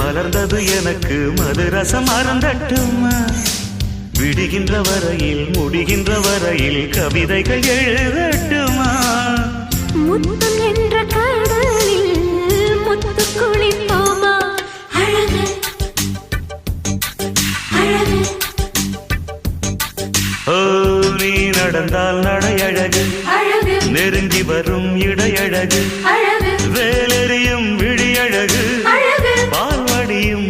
மலர்ந்தது எனக்கு மதுரசம் அருந்தட்டுமா விடுகின்ற வரையில் முடிகின்ற வரையில் கவிதைகள் எழுதட்டுமா முத்தம் என்ற கடலில் முத்து குளிப்போமா அழகு அழகு ஓ நீ நடந்தால் நடையழகு அழகு நெருங்கி வரும் இடையழகு அழகு வேலெறியும் விழியழகு அழகு பால்வடியும்